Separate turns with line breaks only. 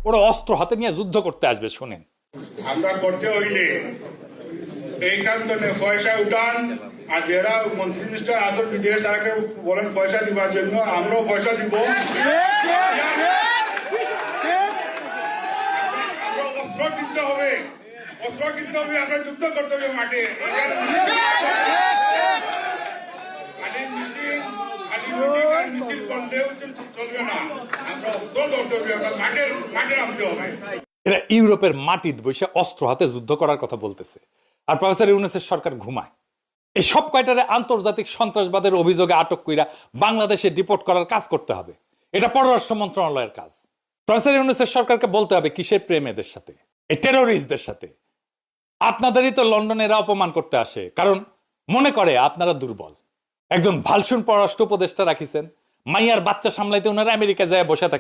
ওরা অস্ত্র হাতে নিয়ে যুদ্ধ করতে আসবে। শোনেন,
আমরা করতে হইলে এইখান থেকে পয়সা উঠান, আর যারা মন্ত্রী মিনিস্টার আসল বিদেশ তারাকে বলেন পয়সা দিবার জন্য, আমরাও পয়সা দিব। আমরা অস্ত্র কিনতে হবে, আমরা যুদ্ধ করতে হবে মাঠে। খালি মিছিল করলেও চলবে না, আমরা অস্ত্র ধরতে হবে, আমরা মাঠে নামতে হবে।
এরা ইউরোপের মাটিতে বসে অস্ত্র হাতে যুদ্ধ করার কথা বলতেছে, আর প্রফেসর ইউনূসের সরকার ঘুমায়। এই সব কয়টারে আন্তর্জাতিক সন্ত্রাসবাদের অভিযোগে আটক কইরা বাংলাদেশে ডিপোর্ট করার কাজ করতে হবে। এটা পররাষ্ট্র মন্ত্রণালয়ের কাজ। প্রফেসর ইউনূসের সরকারকে বলতে হবে কিসের প্রেম এদের সাথে, এই টেরোরিস্টদের সাথে। আপনাদেরই তো লন্ডনে এরা অপমান করতে আসে, কারণ মনে করে আপনারা দুর্বল। একজন ভালসুন পররাষ্ট্র উপদেষ্টা রাখিছেন, মাইয়ার বাচ্চা সামলাইতে ওনারা আমেরিকা যায় বসে থাকে।